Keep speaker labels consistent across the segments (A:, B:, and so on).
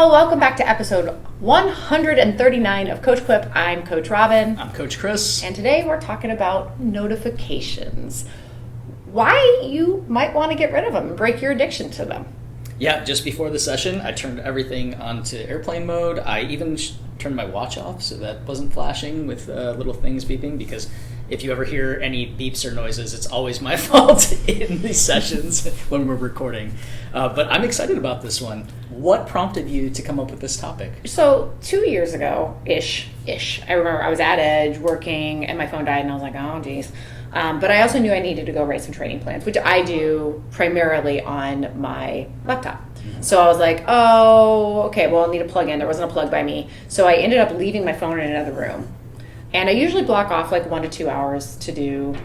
A: Hello, welcome back to episode 139 of Coach Quip. I'm Coach Robyn.
B: I'm Coach Chris.
A: And today we're talking about notifications. Why you might want to get rid of them and break your addiction to them.
B: Yeah, just before the session, I turned everything onto airplane mode. I even turned my watch off so that wasn't flashing with little things beeping, because if you ever hear any beeps or noises, it's always my fault in these sessions when we're recording. But I'm excited about this one. What prompted you to come up with this topic?
A: So 2 years ago, ish, I remember I was at Edge working and my phone died and I was like, oh geez. But I also knew I needed to go write some training plans, which I do primarily on my laptop. Mm-hmm. So I was like, oh, okay, well, I'll need a plug in. There wasn't a plug by me. So I ended up leaving my phone in another room. And I usually block off like 1 to 2 hours to do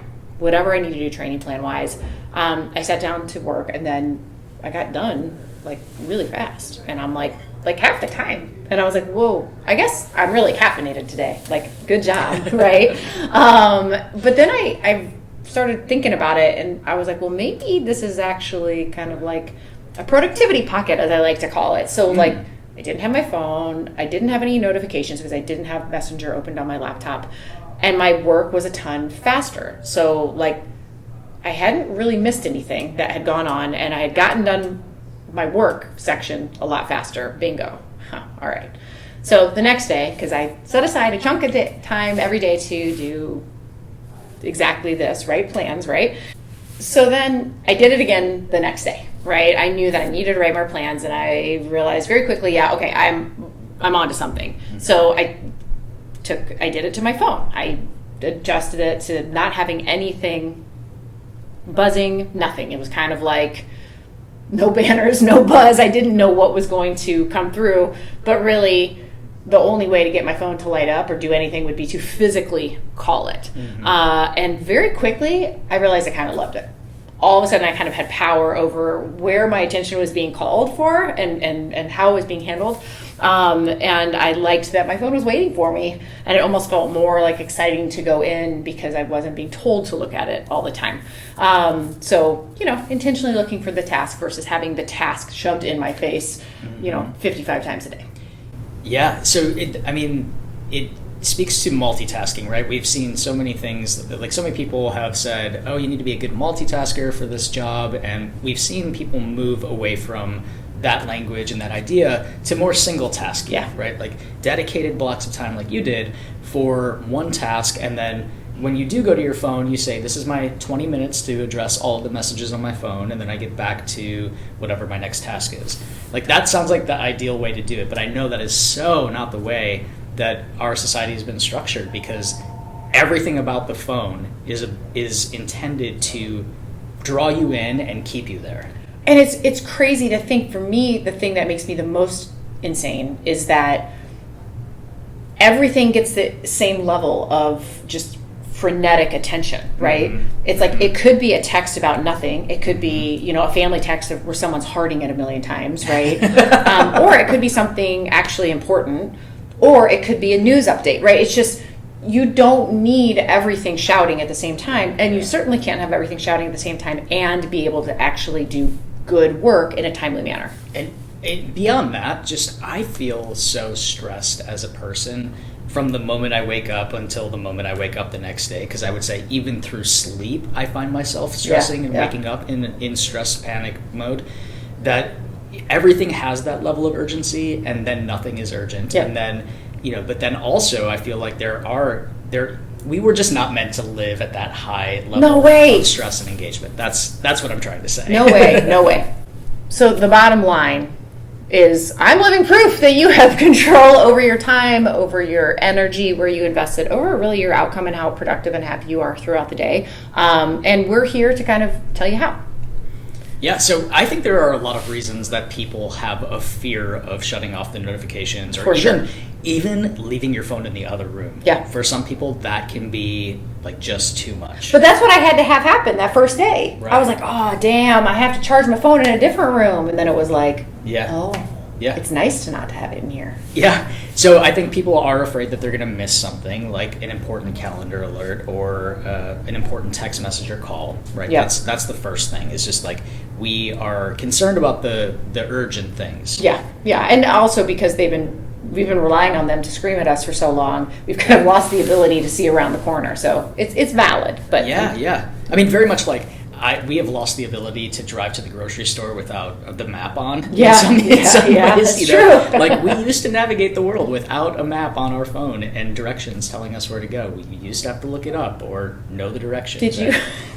A: whatever I need to do training plan wise. I sat down to work and then I got done like really fast. And I'm like half the time. And I was like, whoa, I guess I'm really caffeinated today. Like, good job, right? But then I started thinking about it and I was like, well, maybe this is actually kind of like a productivity pocket, as I like to call it. So like, I didn't have my phone. I didn't have any notifications because I didn't have Messenger opened on my laptop. And my work was a ton faster. So like, I hadn't really missed anything that had gone on and I had gotten done my work section a lot faster. Bingo. All right. So the next day, because I set aside a chunk of time every day to do exactly this, right? Plans, right? So then I did it again the next day, right? I knew that I needed to write more plans and I realized very quickly, yeah, okay, I'm onto something. Mm-hmm. So I did it to my phone. I adjusted it to not having anything buzzing, nothing. It was kind of like no banners, no buzz. I didn't know what was going to come through, but really the only way to get my phone to light up or do anything would be to physically call it. Mm-hmm. And very quickly, I realized I kind of loved it. All of a sudden, I kind of had power over where my attention was being called for and how it was being handled. And I liked that my phone was waiting for me. And it almost felt more like exciting to go in because I wasn't being told to look at it all the time. So, intentionally looking for the task versus having the task shoved in my face, 55 times a day.
B: Yeah, so it speaks to multitasking, right? We've seen so many things, like so many people have said, oh, you need to be a good multitasker for this job, and we've seen people move away from that language and that idea to more single tasking, right? Like dedicated blocks of time like you did for one task, and then when you do go to your phone, you say, this is my 20 minutes to address all of the messages on my phone, and then I get back to whatever my next task is. Like, that sounds like the ideal way to do it, but I know that is so not the way that our society has been structured, because everything about the phone is intended to draw you in and keep you there.
A: And it's crazy to think, for me, the thing that makes me the most insane is that everything gets the same level of just frenetic attention, right? Mm-hmm. It's like, it could be a text about nothing. It could be, a family text where someone's hearting it a million times, right? Or it could be something actually important, or it could be a news update, right? It's just, you don't need everything shouting at the same time, and you certainly can't have everything shouting at the same time and be able to actually do good work in a timely manner.
B: And beyond that, just I feel so stressed as a person from the moment I wake up until the moment I wake up the next day, because I would say even through sleep, I find myself stressing and waking up in stress panic mode, that everything has that level of urgency and then nothing is urgent. And then, but then also I feel like we were just not meant to live at that high level of stress and engagement. That's what I'm trying to say.
A: No way. So the bottom line is, I'm living proof that you have control over your time, over your energy, where you invested, over really your outcome and how productive and happy you are throughout the day. And we're here to kind of tell you how.
B: Yeah, so I think there are a lot of reasons that people have a fear of shutting off the notifications, or even leaving your phone in the other room.
A: Yeah.
B: For some people, that can be like just too much.
A: But that's what I had to have happen that first day. Right. I was like, oh, damn, I have to charge my phone in a different room. And then it was like,
B: Yeah.
A: It's nice to not have it in here.
B: Yeah. So I think people are afraid that they're going to miss something, like an important calendar alert or an important text message or call, right?
A: Yep.
B: That's the first thing. It's just like we are concerned about the urgent things.
A: Yeah, and also because we've been relying on them to scream at us for so long, we've kind of lost the ability to see around the corner. So it's valid, but
B: Yeah. I mean, very much like we have lost the ability to drive to the grocery store without the map on.
A: Yeah, that's true.
B: Like we used to navigate the world without a map on our phone and directions telling us where to go. We used to have to look it up or know the directions.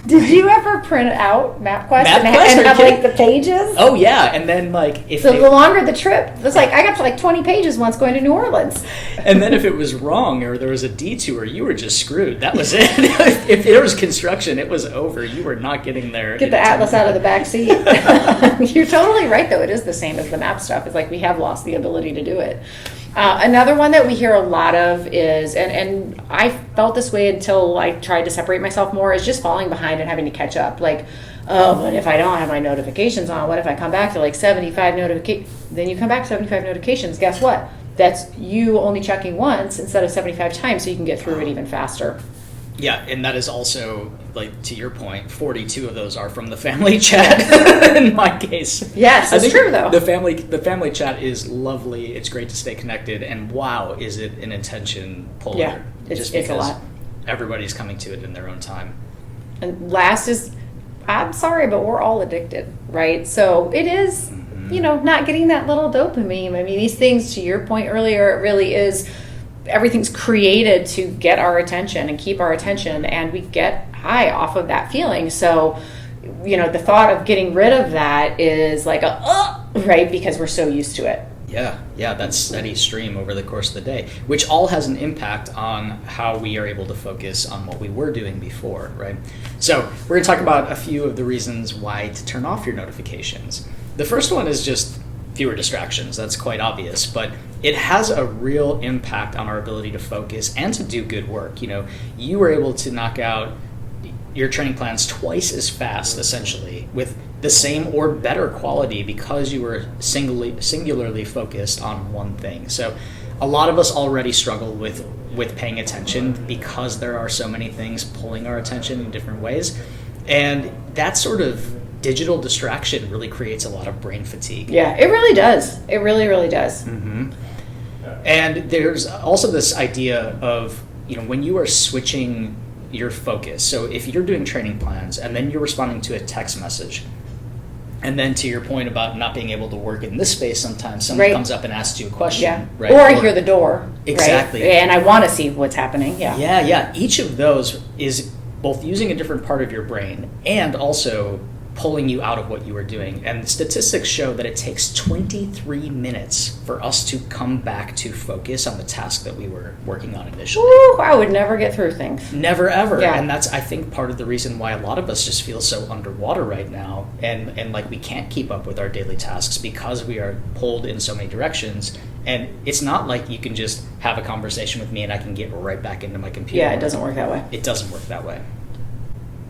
A: Did you ever print out MapQuest and
B: MapQuest,
A: have like the pages?
B: Oh yeah, and then like
A: the longer the trip, it's like I got to like 20 pages once going to New Orleans.
B: And then if it was wrong or there was a detour, you were just screwed. That was it. If there was construction, it was over. You were not getting there.
A: Get the atlas out of the back seat. You're totally right, though. It is the same as the map stuff. It's like we have lost the ability to do it. Another one that we hear a lot of is, and I felt this way until I tried to separate myself more, is just falling behind and having to catch up. Like, oh, but if I don't have my notifications on, what if I come back to like 75 notifications? Then you come back to 75 notifications. Guess what? That's you only checking once instead of 75 times, so you can get through it even faster.
B: Yeah, and that is also, like, to your point, 42 of those are from the family chat in my case.
A: Yes, it's true, though.
B: The family chat is lovely. It's great to stay connected, and wow, is it an attention puller.
A: Yeah, it's a lot.
B: Everybody's coming to it in their own time.
A: And last is, I'm sorry, but we're all addicted, right? So it is, not getting that little dopamine. I mean, these things, to your point earlier, it really is, everything's created to get our attention and keep our attention, and we get high off of that feeling. So, the thought of getting rid of that is like right, because we're so used to it.
B: Yeah, that steady stream over the course of the day, which all has an impact on how we are able to focus on what we were doing before, right? So we're going to talk about a few of the reasons why to turn off your notifications. The first one is just fewer distractions. That's quite obvious, but it has a real impact on our ability to focus and to do good work. You were able to knock out your training plans twice as fast, essentially, with the same or better quality because you were singularly focused on one thing. So a lot of us already struggle with paying attention because there are so many things pulling our attention in different ways. And that sort of digital distraction really creates a lot of brain fatigue.
A: Yeah, it really does. It really, really does.
B: Mm-hmm. And there's also this idea of, when you are switching your focus. So if you're doing training plans and then you're responding to a text message, and then to your point about not being able to work in this space, sometimes someone comes up and asks you a question.
A: Yeah. Or I hear the door.
B: Exactly.
A: Right? And I want to see what's happening. Yeah.
B: Yeah. Each of those is both using a different part of your brain and also pulling you out of what you were doing. And statistics show that it takes 23 minutes for us to come back to focus on the task that we were working on initially.
A: Ooh, I would never get through things.
B: Never, ever.
A: Yeah.
B: And that's, I think, part of the reason why a lot of us just feel so underwater right now and like we can't keep up with our daily tasks because we are pulled in so many directions. And it's not like you can just have a conversation with me and I can get right back into my computer.
A: Yeah, it doesn't work that way.
B: It doesn't work that way.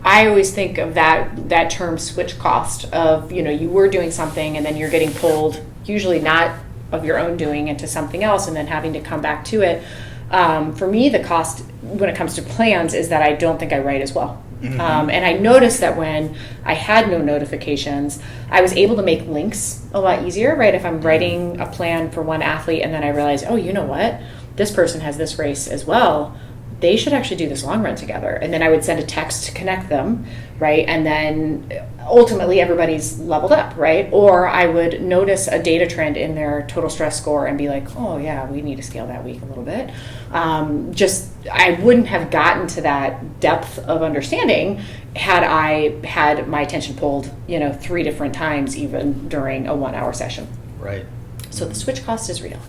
A: I always think of that term switch cost of, you were doing something and then you're getting pulled, usually not of your own doing, into something else and then having to come back to it. For me, the cost when it comes to plans is that I don't think I write as well. Mm-hmm. And I noticed that when I had no notifications, I was able to make links a lot easier, right? If I'm writing a plan for one athlete and then I realize, oh, you know what? This person has this race as well. They should actually do this long run together. And then I would send a text to connect them, right? And then ultimately everybody's leveled up, right? Or I would notice a data trend in their total stress score and be like, oh yeah, we need to scale that week a little bit. I wouldn't have gotten to that depth of understanding had I had my attention pulled, 3 different times even during a 1-hour session.
B: Right.
A: So the switch cost is real.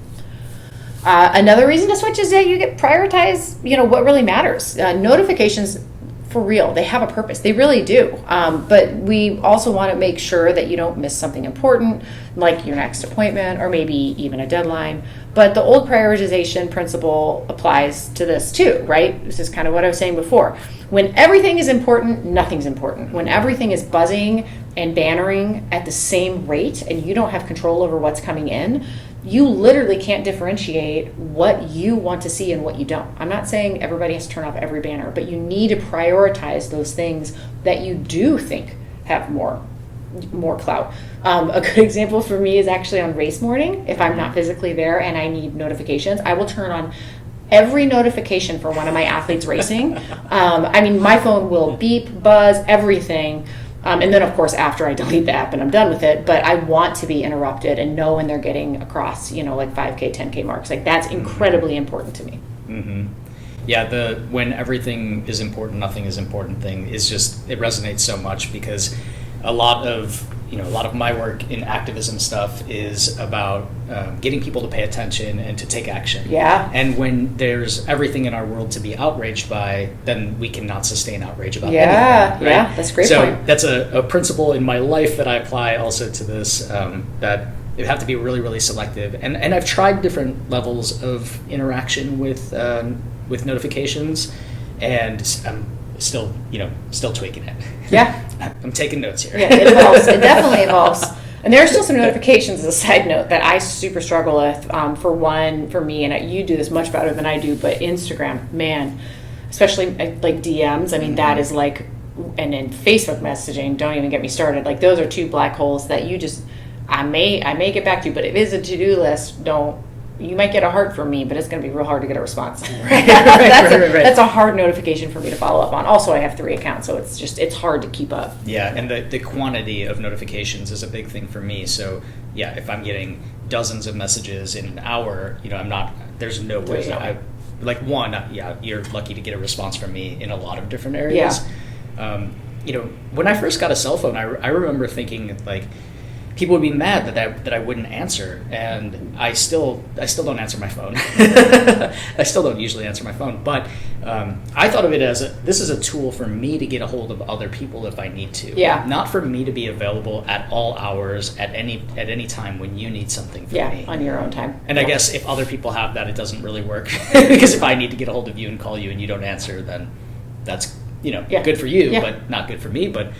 A: Another reason to switch is that you get prioritize, what really matters. Notifications, for real, they have a purpose. They really do. But we also want to make sure that you don't miss something important, like your next appointment or maybe even a deadline. But the old prioritization principle applies to this too, right? This is kind of what I was saying before. When everything is important, nothing's important. When everything is buzzing and bannering at the same rate and you don't have control over what's coming in, you literally can't differentiate what you want to see and what you don't. I'm not saying everybody has to turn off every banner, but you need to prioritize those things that you do think have more clout. A good example for me is actually on race morning. If I'm not physically there and I need notifications, I will turn on every notification for one of my athletes racing. I mean, my phone will beep, buzz, everything. And then, of course, after I delete the app and I'm done with it, but I want to be interrupted and know when they're getting across, like 5K, 10K marks. Like, that's incredibly important to me.
B: Mm-hmm. Yeah, the when everything is important, nothing is important thing is just, it resonates so much because a lot of my work in activism stuff is about getting people to pay attention and to take action.
A: Yeah.
B: And when there's everything in our world to be outraged by, then we cannot sustain outrage about anything. Right?
A: Yeah, that's a great
B: point.
A: So
B: that's a principle in my life that I apply also to this, that you have to be really, really selective. And I've tried different levels of interaction with notifications, and I'm still tweaking it.
A: Yeah.
B: I'm taking notes here.
A: Yeah, it evolves. It definitely evolves. And there are still some notifications, as a side note, that I super struggle with. For me, and you do this much better than I do, but Instagram, man, especially like DMs, I mean, that is like, and then Facebook messaging, don't even get me started. Like, those are two black holes that you just, I may get back to, but if it is a to-do list, you might get a heart from me, but it's going to be real hard to get a response.
B: Right.
A: That's a hard notification for me to follow up on. Also, I have 3 accounts, so it's hard to keep up.
B: Yeah, and the quantity of notifications is a big thing for me. So yeah, if I'm getting dozens of messages in an hour, there's no way. You're lucky to get a response from me in a lot of different areas. Yeah. When I first got a cell phone, I remember thinking like, people would be mad that I wouldn't answer, and I still don't answer my phone. I still don't usually answer my phone, but I thought of it as this is a tool for me to get a hold of other people if I need to.
A: Yeah.
B: Not for me to be available at all hours at any time when you need something from me.
A: Yeah, on your own time.
B: And I guess if other people have that, it doesn't really work because if I need to get a hold of you and call you and you don't answer, then that's good for you, but not good for me. But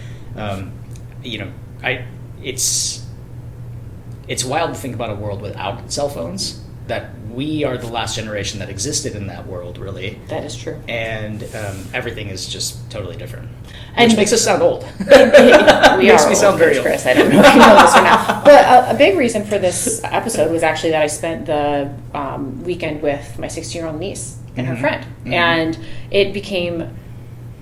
B: it's wild to think about a world without cell phones, that we are the last generation that existed in that world, really.
A: That is true.
B: And everything is just totally different.
A: And
B: which makes us sound old.
A: Makes
B: me sound very old.
A: Chris. I don't know if you know this or not. But a big reason for this episode was actually that I spent the weekend with my 16-year-old niece and her friend. Mm-hmm. And it became,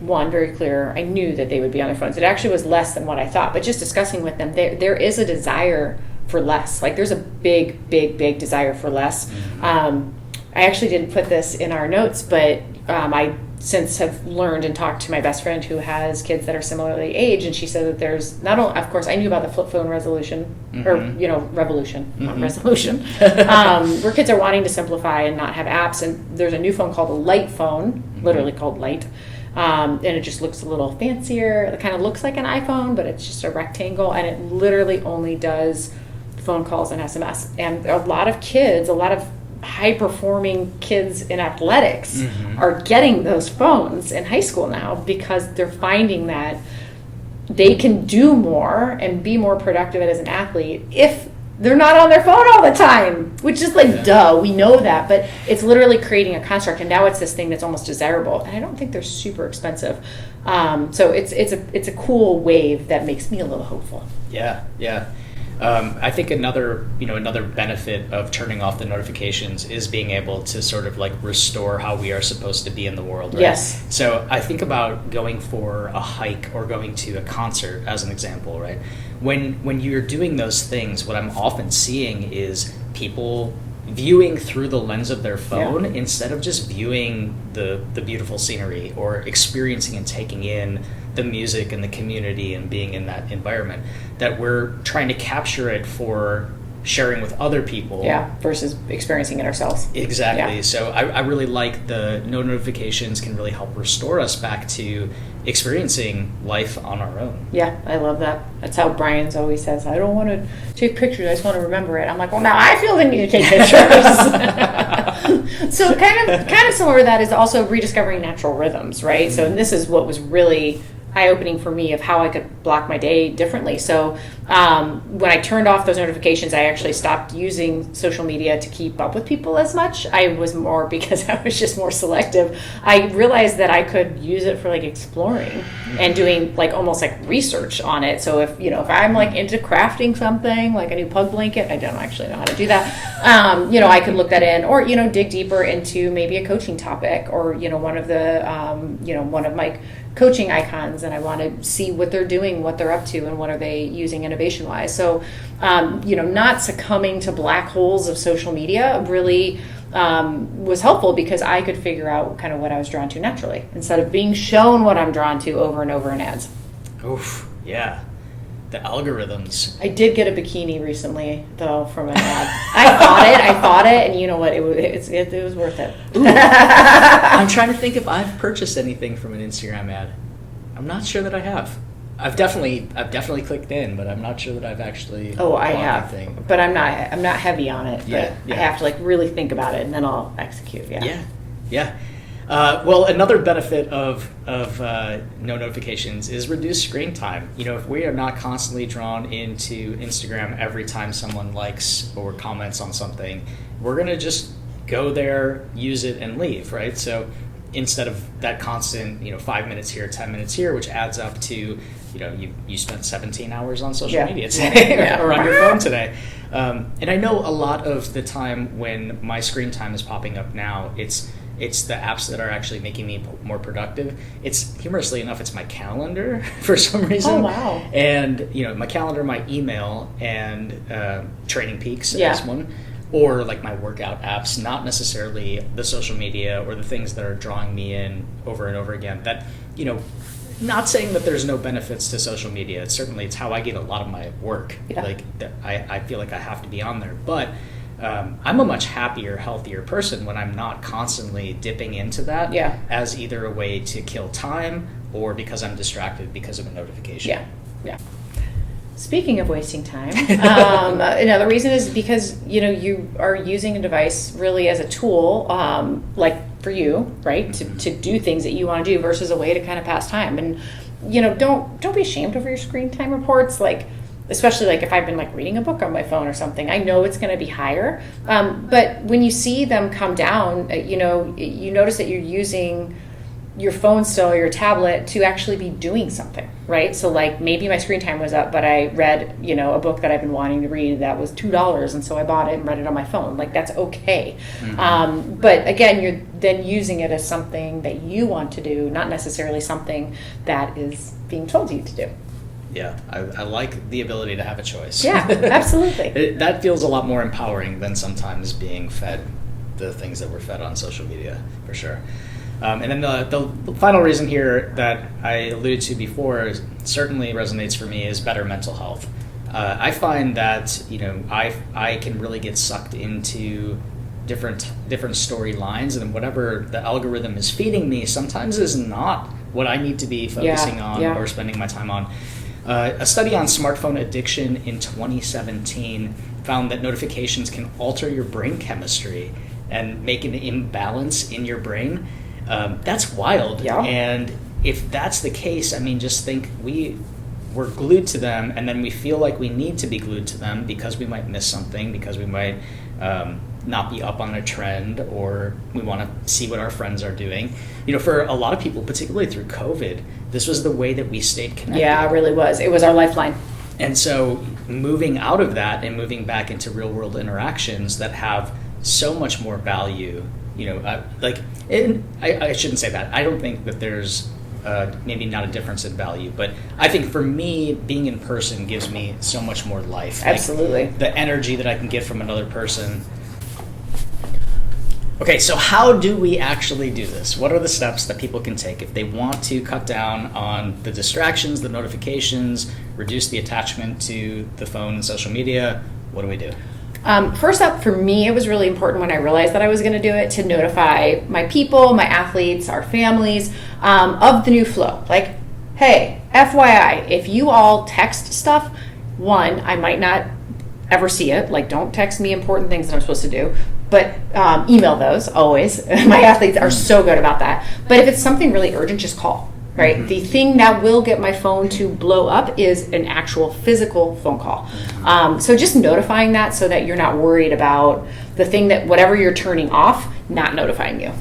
A: one, very clear. I knew that they would be on their phones. It actually was less than what I thought. But just discussing with them, there is a desire for less. Like, there's a big desire for less. Mm-hmm. I actually didn't put this in our notes, but I since have learned and talked to my best friend who has kids that are similarly aged, and she said that there's not only, of course, I knew about the flip phone resolution, mm-hmm. or revolution, mm-hmm. not resolution, where kids are wanting to simplify and not have apps, and there's a new phone called a light phone, mm-hmm. literally called Light. And it just looks a little fancier. It kind of looks like an iPhone, but it's just a rectangle, and it literally only does phone calls and SMS. And a lot of kids, a lot of high-performing kids in athletics mm-hmm. are getting those phones in high school now because they're finding that they can do more and be more productive as an athlete if they're not on their phone all the time, which is like, duh, we know that, but it's literally creating a construct, and now it's this thing that's almost desirable, and I don't think they're super expensive. So it's a cool wave that makes me a little hopeful.
B: Yeah. I think another benefit of turning off the notifications is being able to sort of like restore how we are supposed to be in the world, right?
A: Yes.
B: So I think about going for a hike or going to a concert as an example, right? When you're doing those things, what I'm often seeing is people viewing through the lens of their phone instead of just viewing the beautiful scenery or experiencing and taking in the music and the community and being in that environment, that we're trying to capture it for sharing with other people.
A: Yeah, versus experiencing it ourselves.
B: Exactly.
A: Yeah.
B: So I really like the no notifications can really help restore us back to experiencing life on our own.
A: Yeah, I love that. That's how Brian's always says, I don't want to take pictures, I just want to remember it. I'm like, well, now I feel the need to take pictures. So kind of similar to that is also rediscovering natural rhythms, right? So this is what was really eye-opening for me of how I could block my day differently. So when I turned off those notifications, I actually stopped using social media to keep up with people as much. I was more, because I was just more selective, I realized that I could use it for like exploring and doing like almost like research on it. So if I'm like into crafting something, like a new pug blanket, I don't actually know how to do that. I could look that in, or dig deeper into maybe a coaching topic, or one of the one of my coaching icons, and I want to see what they're doing, what they're up to, and what are they using innovation wise. So not succumbing to black holes of social media really was helpful, because I could figure out kind of what I was drawn to naturally, instead of being shown what I'm drawn to over and over in ads.
B: Oof, yeah. The algorithms.
A: I did get a bikini recently, though, from an ad. I thought it, and you know what? It was worth it.
B: I'm trying to think if I've purchased anything from an Instagram ad. I'm not sure that I have. I've definitely clicked in, but I'm not sure that I've actually.
A: Oh, I
B: bought
A: have,
B: anything.
A: but I'm not heavy on it. But
B: Yeah.
A: I have to like really think about it, and then I'll execute.
B: Yeah. Well, another benefit of no notifications is reduced screen time. If we are not constantly drawn into Instagram every time someone likes or comments on something, we're going to just go there, use it, and leave, right? So instead of that constant, 5 minutes here, 10 minutes here, which adds up to, you spent 17 hours on social media today or on your phone today. And I know a lot of the time when my screen time is popping up now, it's the apps that are actually making me more productive. It's, humorously enough, it's my calendar for some reason.
A: Oh, wow.
B: And, my calendar, my email, and Training Peaks
A: Yeah.
B: is one. Or like my workout apps, not necessarily the social media or the things that are drawing me in over and over again. That, not saying that there's no benefits to social media. It's how I get a lot of my work.
A: Yeah.
B: Like, I feel like I have to be on there. But I'm a much happier, healthier person when I'm not constantly dipping into that as either a way to kill time or because I'm distracted because of a notification.
A: Yeah. Speaking of wasting time, another reason is because you are using a device really as a tool, like for you, right, to do things that you want to do versus a way to kind of pass time. And don't be ashamed of your screen time reports, like. Especially like if I've been like reading a book on my phone or something, I know it's going to be higher. But when you see them come down, you notice that you're using your phone still or your tablet to actually be doing something, right? So like maybe my screen time was up, but I read, a book that I've been wanting to read that was $2, and so I bought it and read it on my phone. Like that's okay.
B: Mm-hmm.
A: But again, you're then using it as something that you want to do, not necessarily something that is being told you to do.
B: Yeah, I like the ability to have a choice.
A: Yeah, absolutely.
B: That feels a lot more empowering than sometimes being fed the things that we're fed on social media, for sure. And then the final reason here that I alluded to before certainly resonates for me is better mental health. I find that I can really get sucked into different storylines, and whatever the algorithm is feeding me sometimes is not what I need to be focusing on or spending my time on. A study on smartphone addiction in 2017 found that notifications can alter your brain chemistry and make an imbalance in your brain. That's wild. Yeah. And if that's the case, I mean, just think we're glued to them, and then we feel like we need to be glued to them because we might miss something, because we might not be up on a trend, or we want to see what our friends are doing. For a lot of people, particularly through COVID, this was the way that we stayed connected. Yeah,
A: it really was. It was our lifeline.
B: And so moving out of that and moving back into real world interactions that have so much more value, I shouldn't say that. I don't think that there's maybe not a difference in value, but I think for me, being in person gives me so much more life.
A: Absolutely.
B: Like the energy that I can get from another person. Okay, so how do we actually do this? What are the steps that people can take if they want to cut down on the distractions, the notifications, reduce the attachment to the phone and social media? what do we do?
A: First up, for me, it was really important when I realized that I was going to do it to notify my people, my athletes, our families of the new flow. Like, hey, FYI, if you all text stuff, one, I might not ever see it. Like, don't text me important things that I'm supposed to do. But email those always. My athletes are so good about that. But if it's something really urgent, just call. Right? Mm-hmm. The thing that will get my phone to blow up is an actual physical phone call. So just notifying that so that you're not worried about the thing that whatever you're turning off, not notifying you.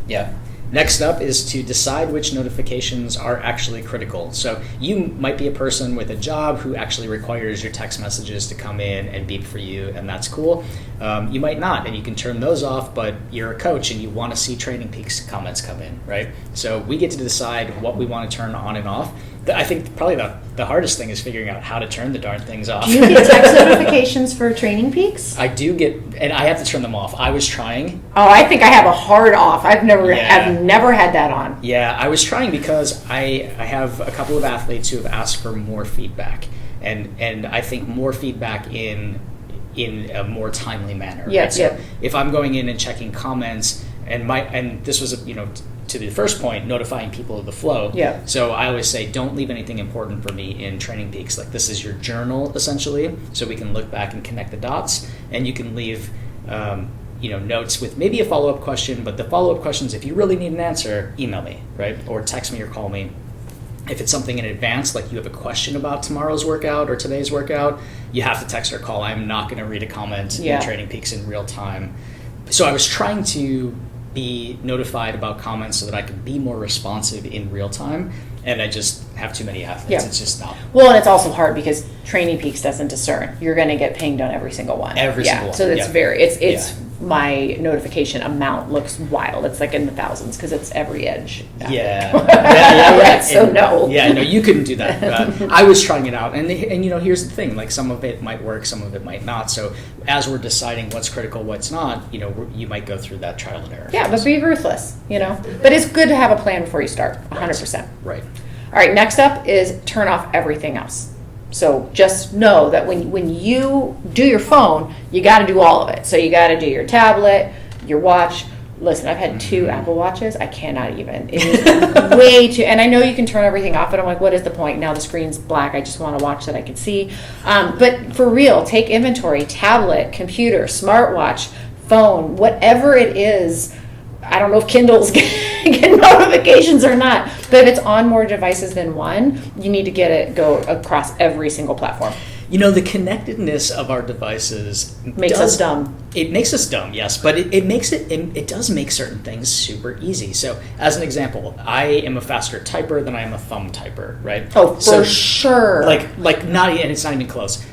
B: Yeah. Next up is to decide which notifications are actually critical. So you might be a person with a job who actually requires your text messages to come in and beep for you, and that's cool. You might not, and you can turn those off, but you're a coach and you want to see Training Peaks comments come in, right? So we get to decide what we want to turn on and off. I think probably the hardest thing is figuring out how to turn the darn things off.
A: Do you get text notifications for Training Peaks?
B: I do get, and I have to turn them off. I was trying.
A: Oh, I think I have a hard off. I've never had that on.
B: Yeah, I was trying because I have a couple of athletes who have asked for more feedback, and I think more feedback in a more timely manner.
A: Yeah,
B: right? So if I'm going in and checking comments, and this was to the first point, notifying people of the flow.
A: Yeah.
B: So I always say, don't leave anything important for me in Training Peaks. Like, this is your journal, essentially, so we can look back and connect the dots, and you can leave notes with maybe a follow-up question, but the follow-up questions, if you really need an answer, email me, right? Or text me or call me. If it's something in advance, like you have a question about tomorrow's workout or today's workout, you have to text or call. I'm not going to read a comment in Training Peaks in real time. So I was trying to be notified about comments so that I could be more responsive in real time, and I just have too many athletes. It's just not.
A: Well, and it's also hard because Training Peaks doesn't discern. You're going to get pinged on every single one.
B: Single one.
A: So it's my notification amount looks wild. It's like in the thousands because it's every edge.
B: Yeah.
A: So no.
B: Yeah, no, you couldn't do that. I was trying it out, and here's the thing: like, some of it might work, some of it might not. So as we're deciding what's critical, what's not, you might go through that trial and error.
A: Yeah, but be ruthless. But it's good to have a plan before you start. 100%.
B: Right.
A: All right. Next up is turn off everything else. So just know that when you do your phone, you got to do all of it. So you got to do your tablet, your watch. Listen, I've had 2 Apple Watches. I cannot even. It is way too. And I know you can turn everything off, but I'm like, what is the point? Now the screen's black. I just want a watch that I can see. But for real, take inventory. Tablet, computer, smartwatch, phone, whatever it is. I don't know if Kindles get notifications or not, but if it's on more devices than one, you need to go across every single platform.
B: The connectedness of our devices
A: makes us dumb.
B: It makes us dumb, yes, but it does make certain things super easy. So, as an example, I am a faster typer than I am a thumb typer, right?
A: Oh, for sure.
B: Like not, and it's not even close.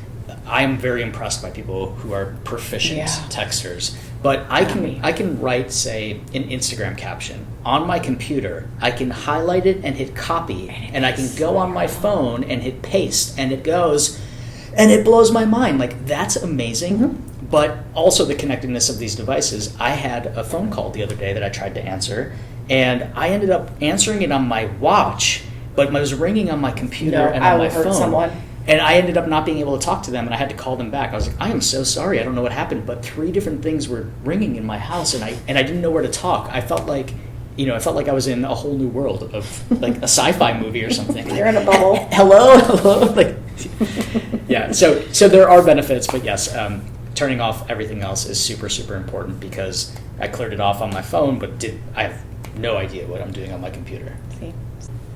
B: I am very impressed by people who are proficient texters. But I can write, say, an Instagram caption on my computer. I can highlight it and hit copy, and I can go on my phone and hit paste, and it goes, and it blows my mind. Like, that's amazing. Mm-hmm. But also the connectedness of these devices. I had a phone call the other day that I tried to answer, and I ended up answering it on my watch, but it was ringing on my computer and on my phone. Hurt someone. And I ended up not being able to talk to them, and I had to call them back. I was like, I am so sorry. I don't know what happened, but 3 different things were ringing in my house, and I didn't know where to talk. I felt like I was in a whole new world of like a sci-fi movie or something.
A: You're in a bubble.
B: Hello. Like, yeah. So there are benefits, but yes, turning off everything else is super, super important because I cleared it off on my phone, but I have no idea what I'm doing on my computer.
A: See.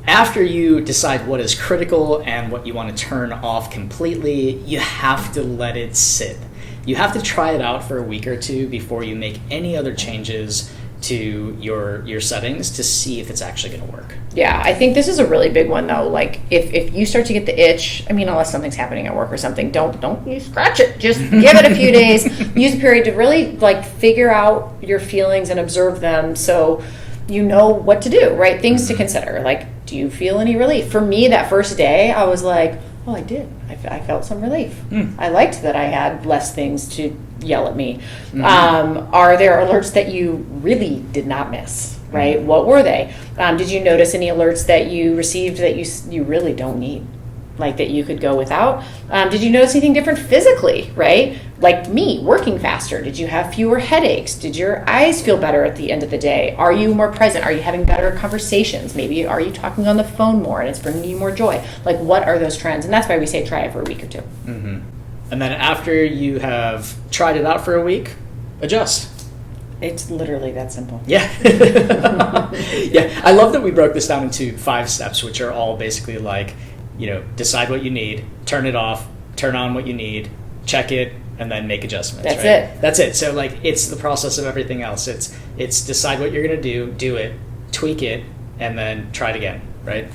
B: After you decide what is critical and what you want to turn off completely, you have to let it sit. You have to try it out for a week or 2 before you make any other changes to your settings to see if it's actually going to work.
A: Yeah, I think this is a really big one though. Like if you start to get the itch, I mean, unless something's happening at work or something, don't you scratch it. Just give it a few days. Use a period to really like figure out your feelings and observe them so you know what to do, right? Things to consider. Like, do you feel any relief? For me, that first day, I was like, oh, I did. I felt some relief. I liked that I had less things to yell at me. Are there alerts that you really did not miss, right? What were they? Did you notice any alerts that you received that you really don't need? like that you could go without? Did you notice anything different physically, right? Like me, working faster. Did you have fewer headaches? Did your eyes feel better at the end of the day? Are you more present? Are you having better conversations? Maybe are you talking on the phone more and it's bringing you more joy? Like, what are those trends? And that's why we say try it for a week or two.
B: Mm-hmm. And then after you have tried it out for a week, adjust.
A: It's literally that simple.
B: Yeah. Yeah. I love that we broke this down into 5 steps, which are all basically like, decide what you need, turn it off, turn on what you need, check it, and then make adjustments.
A: That's
B: right?
A: it.
B: That's it. So like, it's the process of everything else. It's decide what you're going to do it, tweak it, and then try it again, right?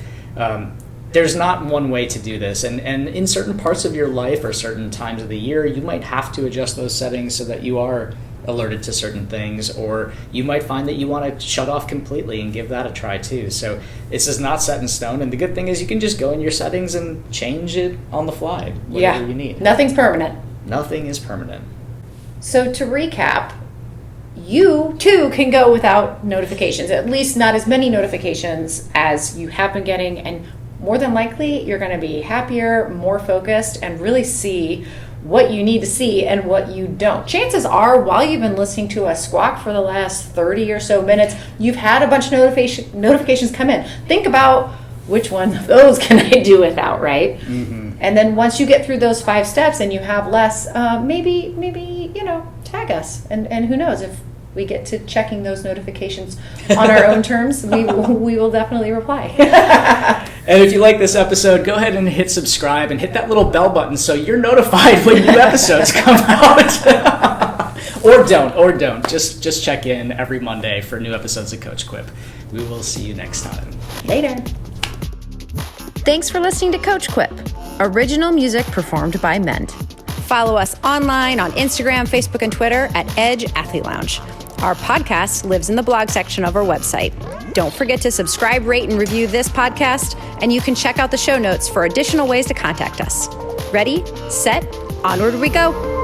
B: There's not one way to do this. And in certain parts of your life or certain times of the year, you might have to adjust those settings so that you are alerted to certain things, or you might find that you want to shut off completely and give that a try too. So it's just not set in stone, and the good thing is you can just go in your settings and change it on the fly, whatever you need.
A: Nothing's permanent.
B: Nothing is permanent.
A: So to recap, you too can go without notifications, at least not as many notifications as you have been getting, and more than likely you're going to be happier, more focused, and really see what you need to see and what you don't. Chances are, while you've been listening to us squawk for the last 30 or so minutes, you've had a bunch of notifications come in. Think about which one of those can I do without, right?
B: Mm-hmm.
A: And then once you get through those 5 steps and you have less, maybe tag us. And who knows, if we get to checking those notifications on our own terms, we will definitely reply.
B: And if you like this episode, go ahead and hit subscribe and hit that little bell button so you're notified when new episodes come out. Or don't. Just check in every Monday for new episodes of Coach Quip. We will see you next time.
A: Later.
C: Thanks for listening to Coach Quip. Original music performed by Ment. Follow us online on Instagram, Facebook, and Twitter at Edge Athlete Lounge. Our podcast lives in the blog section of our website. Don't forget to subscribe, rate, and review this podcast, and you can check out the show notes for additional ways to contact us. Ready, set, onward we go.